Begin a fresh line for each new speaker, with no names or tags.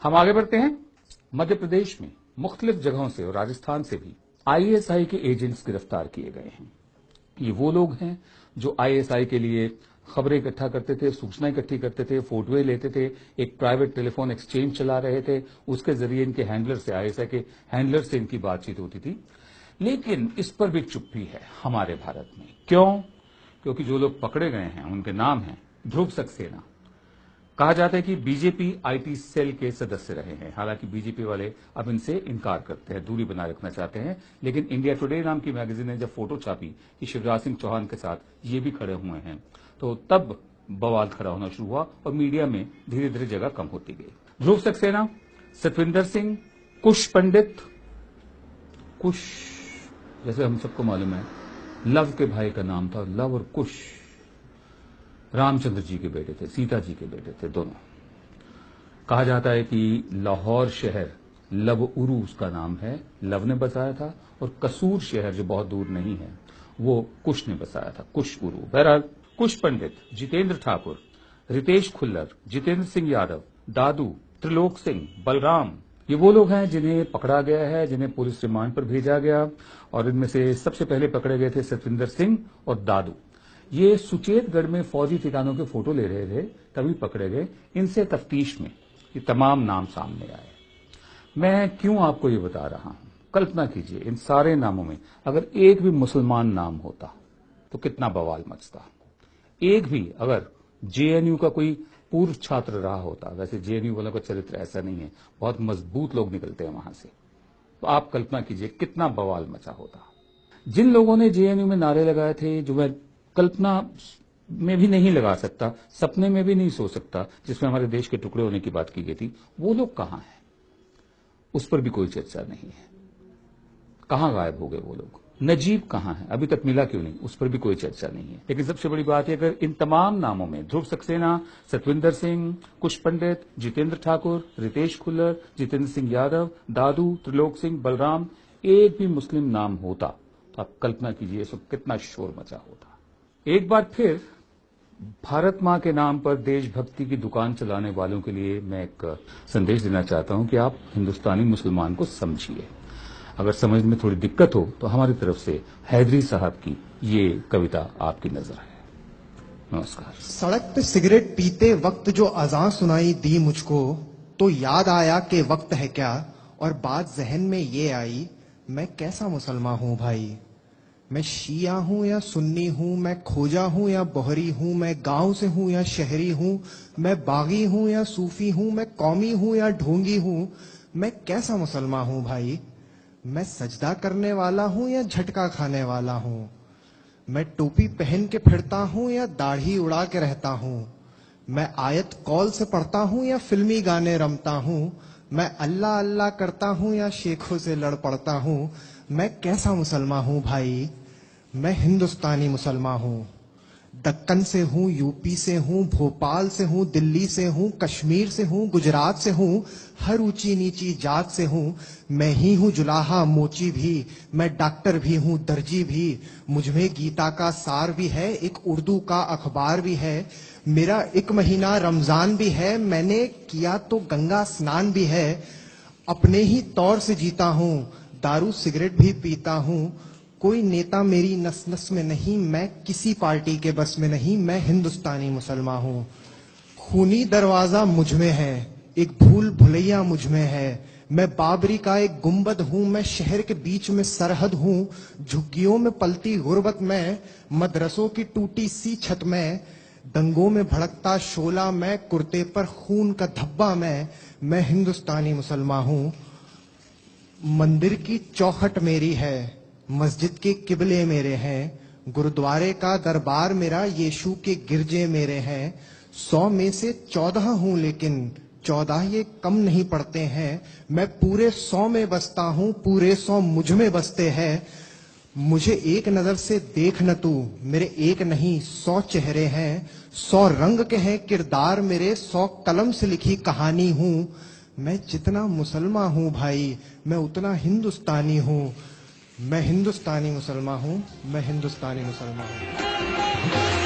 हम आगे बढ़ते हैं। मध्य प्रदेश में मुख्तलिफ जगहों से और राजस्थान से भी आईएसआई के एजेंट्स गिरफ्तार किए गए हैं। ये वो लोग हैं जो आईएसआई के लिए खबरें इकट्ठा करते थे, सूचना इकट्ठी करते थे, फोटोएं लेते थे, एक प्राइवेट टेलीफोन एक्सचेंज चला रहे थे, उसके जरिए इनके हैंडलर से, आईएसआई के हैंडलर से इनकी बातचीत होती थी। लेकिन इस पर भी चुप्पी है हमारे भारत में। क्यों? क्योंकि जो लोग पकड़े गए हैं उनके नाम हैं ध्रुव सक्सेना। कहा जाता है कि बीजेपी आईटी सेल के सदस्य रहे हैं। हालांकि बीजेपी वाले अब इनसे इनकार करते हैं, दूरी बनाए रखना चाहते हैं। लेकिन इंडिया टुडे नाम की मैगजीन ने जब फोटो छापी कि शिवराज सिंह चौहान के साथ ये भी खड़े हुए हैं, तो तब बवाल खड़ा होना शुरू हुआ और मीडिया में धीरे धीरे जगह कम होती गई। ध्रुव सक्सेना, सतविंदर सिंह, कुश पंडित, कुश जैसे हम सबको मालूम है लव के भाई का नाम था, लव और कुश रामचंद्र जी के बेटे थे, सीता जी के बेटे थे दोनों। कहा जाता है कि लाहौर शहर लव उरू उसका नाम है, लव ने बसाया था, और कसूर शहर जो बहुत दूर नहीं है वो कुश ने बसाया था, कुश उरू। बहरहाल कुश पंडित, जितेंद्र ठाकुर, रितेश खुल्लर, जितेंद्र सिंह यादव, दादू, त्रिलोक सिंह, बलराम, ये वो लोग हैं जिन्हें पकड़ा गया है, जिन्हें पुलिस रिमांड पर भेजा गया। और इनमें से सबसे पहले पकड़े गए थे सतविंदर सिंह और दादू। ये सुचेतगढ़ में फौजी ठिकानों के फोटो ले रहे थे, तभी पकड़े गए। इनसे तफ्तीश में ये तमाम नाम सामने आए। मैं क्यों आपको ये बता रहा हूं? कल्पना कीजिए इन सारे नामों में अगर एक भी मुसलमान नाम होता तो कितना बवाल मचता। एक भी अगर जेएनयू का कोई पूर्व छात्र रहा होता, वैसे जेएनयू वालों का चरित्र ऐसा नहीं है, बहुत मजबूत लोग निकलते हैं वहां से, तो आप कल्पना कीजिए कितना बवाल मचा होता। जिन लोगों ने जेएनयू में नारे लगाए थे, जो मैं कल्पना में भी नहीं लगा सकता, सपने में भी नहीं सोच सकता, जिसमें हमारे देश के टुकड़े होने की बात की गई थी, वो लोग कहां हैं? उस पर भी कोई चर्चा नहीं है। कहां गायब हो गए वो लोग? नजीब कहां है? अभी तक मिला क्यों नहीं? उस पर भी कोई चर्चा नहीं है। लेकिन सबसे बड़ी बात है, अगर इन तमाम नामों में ध्रुव सक्सेना, सतविंदर सिंह, कुश पंडित, जितेंद्र ठाकुर, रितेश खुल्लर, जितेंद्र सिंह यादव, दादू, त्रिलोक सिंह, बलराम, एक भी मुस्लिम नाम होता तो आप कल्पना कीजिए इस वक्त कितना शोर मचा होता। एक बार फिर भारत मां के नाम पर देशभक्ति की दुकान चलाने वालों के लिए मैं एक संदेश देना चाहता हूं कि आप हिंदुस्तानी मुसलमान को समझिए। अगर समझ में थोड़ी दिक्कत हो तो हमारी तरफ से हैदरी साहब की ये कविता आपकी नजर है। नमस्कार।
सड़क पे सिगरेट पीते वक्त जो अज़ान सुनाई दी मुझको, तो याद आया कि वक्त है क्या, और बात जहन में ये आई, मैं कैसा मुसलमान हूँ भाई। मैं शिया हूँ या सुन्नी हूँ, मैं खोजा हूँ या बोहरी हूँ, मैं गांव से हूँ या शहरी हूँ, मैं बागी हूँ या सूफी हूँ, मैं कौमी हूँ या ढोंगी हूँ, मैं कैसा मुसलमान हूँ भाई। मैं सजदा करने वाला हूँ या झटका खाने वाला हूँ, मैं टोपी पहन के फिरता हूँ या दाढ़ी उड़ा के रहता हूँ, मैं आयत कौल से पढ़ता हूँ या फिल्मी गाने रमता हूँ, मैं अल्लाह अल्लाह करता हूँ या शेखों से लड़ पड़ता हूँ, मैं कैसा मुसलमान हूँ भाई। मैं हिंदुस्तानी मुसलमान हूँ। दक्कन से हूँ, यूपी से हूँ, भोपाल से हूँ, दिल्ली से हूँ, कश्मीर से हूँ, गुजरात से हूँ, हर ऊंची नीची जात से हूँ। मैं ही हूँ जुलाहा मोची भी, मैं डॉक्टर भी हूँ दर्जी भी, मुझ में गीता का सार भी है, एक उर्दू का अखबार भी है, मेरा एक महीना रमजान भी है, मैंने किया तो गंगा स्नान भी है। अपने ही तौर से जीता हूँ, दारू सिगरेट भी पीता हूँ, कोई नेता मेरी नस नस में नहीं, मैं किसी पार्टी के बस में नहीं, मैं हिंदुस्तानी मुसलमान हूँ। खूनी दरवाजा मुझ में है, एक भूल भुलैया मुझ में है, मैं बाबरी का एक गुंबद हूँ, मैं शहर के बीच में सरहद हूँ, झुग्गियों में पलती गुर्बत में, मदरसों की टूटी सी छत में, दंगों में भड़कता शोला मैं, कुर्ते पर खून का धब्बा मैं हिंदुस्तानी मुसलमान हूँ। मंदिर की चौखट मेरी है, मस्जिद के किबले मेरे हैं, गुरुद्वारे का दरबार मेरा, यीशु के गिरजे मेरे हैं। 100 में से 14 हूँ लेकिन 14 ये कम नहीं पड़ते हैं, मैं पूरे 100 में बसता हूँ, पूरे 100 मुझ में बसते हैं। मुझे एक नजर से देख न तू, मेरे एक नहीं 100 चेहरे हैं, 100 रंग के हैं किरदार मेरे, 100 कलम से लिखी कहानी हूँ। मैं जितना मुसलमान हूँ भाई, मैं उतना हिंदुस्तानी हूँ। मैं हिंदुस्तानी मुसलमान हूँ, मैं हिंदुस्तानी मुसलमान हूँ।